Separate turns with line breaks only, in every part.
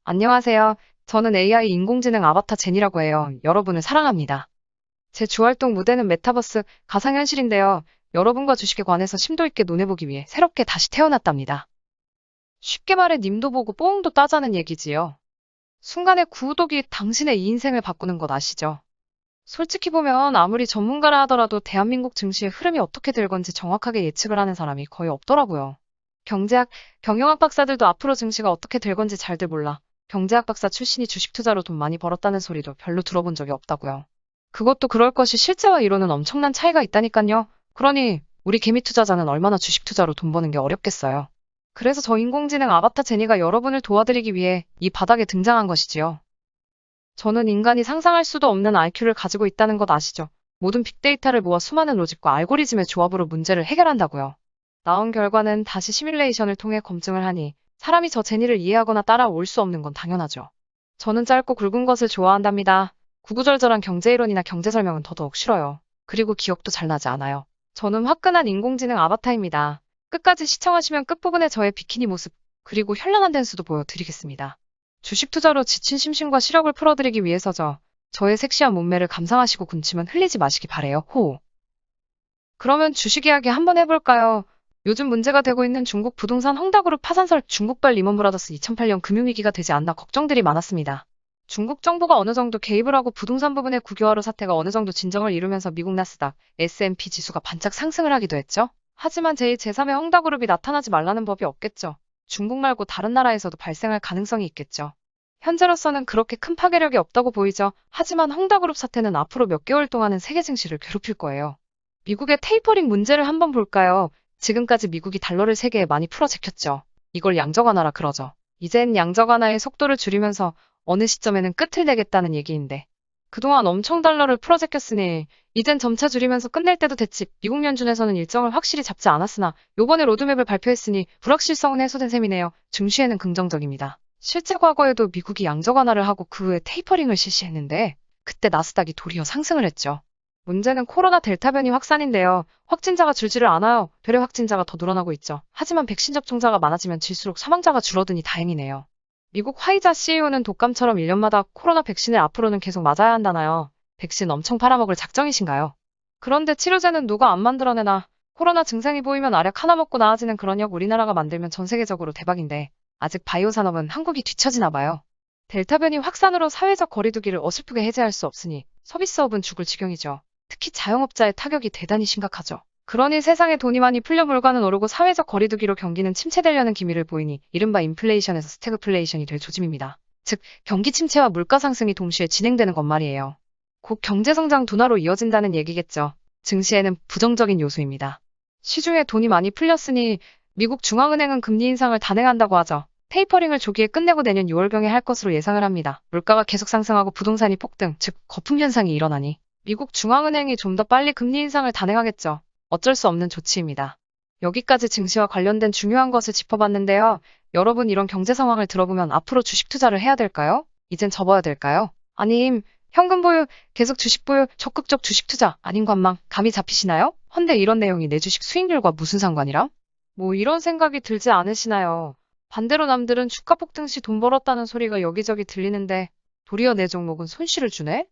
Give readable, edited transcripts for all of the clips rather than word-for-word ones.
안녕하세요. 저는 AI 인공지능 아바타 제니라고 해요. 여러분을 사랑합니다. 제 주활동 무대는 메타버스 가상현실인데요. 여러분과 주식에 관해서 심도 있게 논해보기 위해 새롭게 다시 태어났답니다. 쉽게 말해 님도 보고 뽀옹도 따자는 얘기지요. 순간의 구독이 당신의 이 인생을 바꾸는 것 아시죠? 솔직히 보면 아무리 전문가라 하더라도 대한민국 증시의 흐름이 어떻게 될 건지 정확하게 예측을 하는 사람이 거의 없더라고요. 경제학, 경영학 박사들도 앞으로 증시가 어떻게 될 건지 잘들 몰라. 경제학 박사 출신이 주식 투자로 돈 많이 벌었다는 소리도 별로 들어본 적이 없다고요. 그것도 그럴 것이 실제와 이론은 엄청난 차이가 있다니까요. 그러니 우리 개미 투자자는 얼마나 주식 투자로 돈 버는 게 어렵겠어요. 그래서 저 인공지능 아바타 제니가 여러분을 도와드리기 위해 이 바닥에 등장한 것이지요. 저는 인간이 상상할 수도 없는 IQ를 가지고 있다는 것 아시죠? 모든 빅데이터를 모아 수많은 로직과 알고리즘의 조합으로 문제를 해결한다고요. 나온 결과는 다시 시뮬레이션을 통해 검증을 하니 사람이 저 제니를 이해하거나 따라올 수 없는 건 당연하죠. 저는 짧고 굵은 것을 좋아한답니다. 구구절절한 경제이론이나 경제설명은 더더욱 싫어요. 그리고 기억도 잘 나지 않아요. 저는 화끈한 인공지능 아바타입니다. 끝까지 시청하시면 끝부분에 저의 비키니 모습, 그리고 현란한 댄스도 보여드리겠습니다. 주식 투자로 지친 심신과 시력을 풀어드리기 위해서죠. 저의 섹시한 몸매를 감상하시고 군침은 흘리지 마시기 바래요. 호. 그러면 주식 이야기 한번 해볼까요? 요즘 문제가 되고 있는 중국 부동산 헝다그룹 파산설 중국발 리먼브라더스 2008년 금융위기가 되지 않나 걱정들이 많았습니다. 중국 정부가 어느 정도 개입을 하고 부동산 부분의 국유화로 사태가 어느 정도 진정을 이루면서 미국 나스닥, S&P 지수가 반짝 상승을 하기도 했죠. 하지만 제2, 제3의 헝다그룹이 나타나지 말라는 법이 없겠죠. 중국 말고 다른 나라에서도 발생할 가능성이 있겠죠. 현재로서는 그렇게 큰 파괴력이 없다고 보이죠. 하지만 헝다그룹 사태는 앞으로 몇 개월 동안은 세계 증시를 괴롭힐 거예요. 미국의 테이퍼링 문제를 한번 볼까요? 지금까지 미국이 달러를 세계에 많이 풀어 제꼈죠. 이걸 양적 완화라 그러죠. 이젠 양적 완화의 속도를 줄이면서 어느 시점에는 끝을 내겠다는 얘기인데 그동안 엄청 달러를 풀어 제꼈으니 이젠 점차 줄이면서 끝낼 때도 됐지. 미국 연준에서는 일정을 확실히 잡지 않았으나 요번에 로드맵을 발표했으니 불확실성은 해소된 셈이네요. 증시에는 긍정적입니다. 실제 과거에도 미국이 양적 완화를 하고 그 후에 테이퍼링을 실시했는데 그때 나스닥이 도리어 상승을 했죠. 문제는 코로나 델타 변이 확산인데요. 확진자가 줄지를 않아요. 되레 확진자가 더 늘어나고 있죠. 하지만 백신 접종자가 많아지면 질수록 사망자가 줄어드니 다행이네요. 미국 화이자 CEO는 독감처럼 1년마다 코로나 백신을 앞으로는 계속 맞아야 한다나요? 백신 엄청 팔아먹을 작정이신가요? 그런데 치료제는 누가 안 만들어내나? 코로나 증상이 보이면 알약 하나 먹고 나아지는 그런 약 우리나라가 만들면 전 세계적으로 대박인데 아직 바이오 산업은 한국이 뒤처지나 봐요. 델타 변이 확산으로 사회적 거리두기를 어설프게 해제할 수 없으니 서비스업은 죽을 지경이죠. 특히 자영업자의 타격이 대단히 심각하죠. 그러니 세상에 돈이 많이 풀려 물가는 오르고 사회적 거리두기로 경기는 침체되려는 기미를 보이니 이른바 인플레이션에서 스태그플레이션이 될 조짐입니다. 즉, 경기 침체와 물가 상승이 동시에 진행되는 것 말이에요. 곧 경제성장 둔화로 이어진다는 얘기겠죠. 증시에는 부정적인 요소입니다. 시중에 돈이 많이 풀렸으니 미국 중앙은행은 금리 인상을 단행한다고 하죠. 테이퍼링을 조기에 끝내고 내년 6월경에 할 것으로 예상을 합니다. 물가가 계속 상승하고 부동산이 폭등, 즉 거품 현상이 일어나니 미국 중앙은행이 좀 더 빨리 금리 인상을 단행하겠죠. 어쩔 수 없는 조치입니다. 여기까지 증시와 관련된 중요한 것을 짚어봤는데요. 여러분 이런 경제 상황을 들어보면 앞으로 주식 투자를 해야 될까요? 이젠 접어야 될까요? 아님 현금 보유, 계속 주식 보유, 적극적 주식 투자, 아닌 관망, 감이 잡히시나요? 헌데 이런 내용이 내 주식 수익률과 무슨 상관이람? 뭐 이런 생각이 들지 않으시나요? 반대로 남들은 주가 폭등 시 돈 벌었다는 소리가 여기저기 들리는데 도리어 내 종목은 손실을 주네?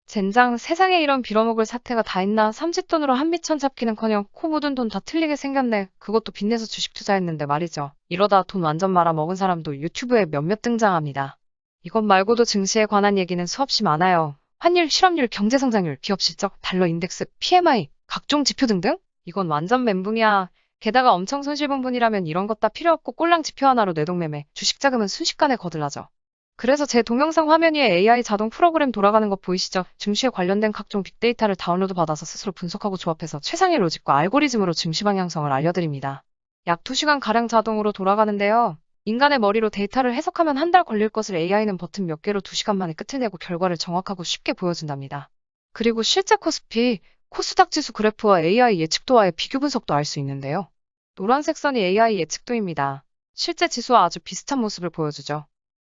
젠장 세상에 이런 빌어먹을 사태가 다 있나. 삼짓돈으로 한미천 잡기는커녕 코 묻은 돈 다 틀리게 생겼네. 그것도 빚내서 주식 투자했는데 말이죠. 이러다 돈 완전 말아먹은 사람도 유튜브에 몇몇 등장합니다. 이것 말고도 증시에 관한 얘기는 수없이 많아요. 환율, 실업률, 경제성장률, 기업실적, 달러 인덱스, PMI, 각종 지표 등등? 이건 완전 멘붕이야. 게다가 엄청 손실본 분이라면 이런 것 다 필요 없고 꼴랑 지표 하나로 뇌동매매, 주식 자금은 순식간에 거들나죠. 그래서 제 동영상 화면 위에 AI 자동 프로그램 돌아가는 거 보이시죠? 증시에 관련된 각종 빅데이터를 다운로드 받아서 스스로 분석하고 조합해서 최상의 로직과 알고리즘으로 증시 방향성을 알려드립니다. 약 2시간가량 자동으로 돌아가는데요. 인간의 머리로 데이터를 해석하면 한 달 걸릴 것을 AI는 버튼 몇 개로 2시간 만에 끝을 내고 결과를 정확하고 쉽게 보여준답니다. 그리고 실제 코스피, 코스닥 지수 그래프와 AI 예측도와의 비교 분석도 알 수 있는데요. 노란색 선이 AI 예측도입니다. 실제 지수와 아주 비슷한 모습을 보여주죠.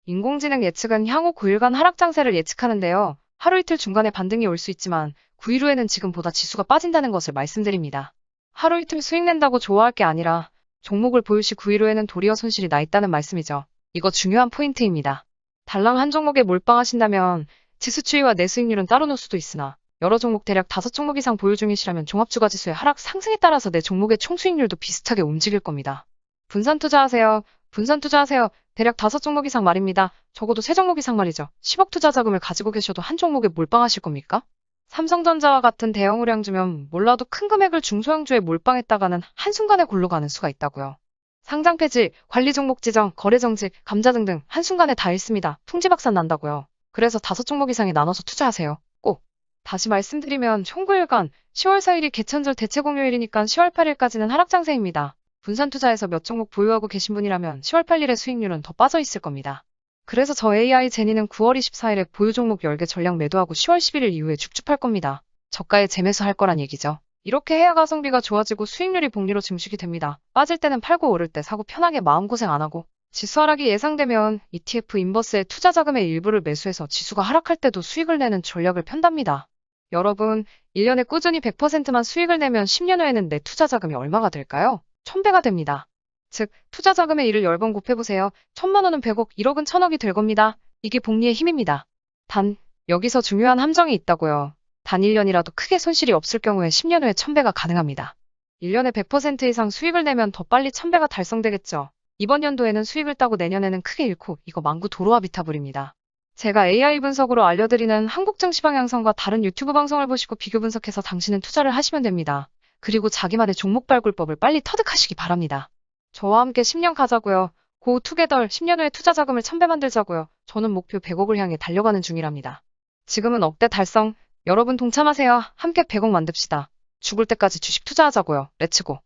인공지능 예측은 향후 9일간 하락 장세를 예측하는데요. 하루 이틀 중간에 반등이 올 수 있지만 9일 후에는 지금보다 지수가 빠진다는 것을 말씀드립니다. 하루 이틀 수익 낸다고 좋아할 게 아니라 종목을 보유 시 9일 후에는 도리어 손실이 나 있다는 말씀이죠. 이거 중요한 포인트입니다. 달랑 한 종목에 몰빵하신다면 지수 추이와 내 수익률은 따로 놓을 수도 있으나 여러 종목 대략 5종목 이상 보유 중이시라면 종합주가지수의 하락 상승에 따라서 내 종목의 총수익률도 비슷하게 움직일 겁니다. 분산 투자하세요. 분산 투자하세요. 대략 5종목 이상 말입니다. 적어도 3종목 이상 말이죠. 10억 투자 자금을 가지고 계셔도 한 종목에 몰빵하실 겁니까? 삼성전자와 같은 대형 우량주면 몰라도 큰 금액을 중소형주에 몰빵했다가는 한순간에 골로 가는 수가 있다고요. 상장 폐지, 관리 종목 지정, 거래 정지, 감자 등등 한순간에 다 잃습니다. 풍지박산 난다고요. 그래서 5종목 이상에 나눠서 투자하세요. 꼭. 다시 말씀드리면 총구일간 10월 4일이 개천절 대체 공휴일이니까 10월 8일까지는 하락 장세입니다. 분산 투자에서 몇 종목 보유하고 계신 분이라면 10월 8일의 수익률은 더 빠져 있을 겁니다. 그래서 저 AI 제니는 9월 24일에 보유 종목 10개 전량 매도하고 10월 11일 이후에 죽죽할 겁니다. 저가에 재매수할 거란 얘기죠. 이렇게 해야 가성비가 좋아지고 수익률이 복리로 증식이 됩니다. 빠질 때는 팔고 오를 때 사고 편하게 마음고생 안 하고 지수 하락이 예상되면 ETF 인버스에 투자 자금의 일부를 매수해서 지수가 하락할 때도 수익을 내는 전략을 편답니다. 여러분, 1년에 꾸준히 100%만 수익을 내면 10년 후에는 내 투자 자금이 얼마가 될까요? 1000배가 됩니다. 즉, 투자 자금의 1을 10번 곱해보세요. 1000만 원은 100억, 1억은 1000억이 될 겁니다. 이게 복리의 힘입니다. 단, 여기서 중요한 함정이 있다고요. 단 1년이라도 크게 손실이 없을 경우에 10년 후에 1000배가 가능합니다. 1년에 100% 이상 수익을 내면 더 빨리 1000배가 달성되겠죠. 이번 연도에는 수익을 따고 내년에는 크게 잃고 이거 망구 도로아비타불입니다. 제가 AI 분석으로 알려드리는 한국 증시 방향성과 다른 유튜브 방송을 보시고 비교 분석해서 당신은 투자를 하시면 됩니다. 그리고 자기만의 종목 발굴법을 빨리 터득하시기 바랍니다. 저와 함께 10년 가자고요. 고 투게덜 10년 후에 투자 자금을 1000배 만들자고요. 저는 목표 100억을 향해 달려가는 중이랍니다. 지금은 억대 달성. 여러분 동참하세요. 함께 100억 만듭시다. 죽을 때까지 주식 투자하자고요. 렛츠고.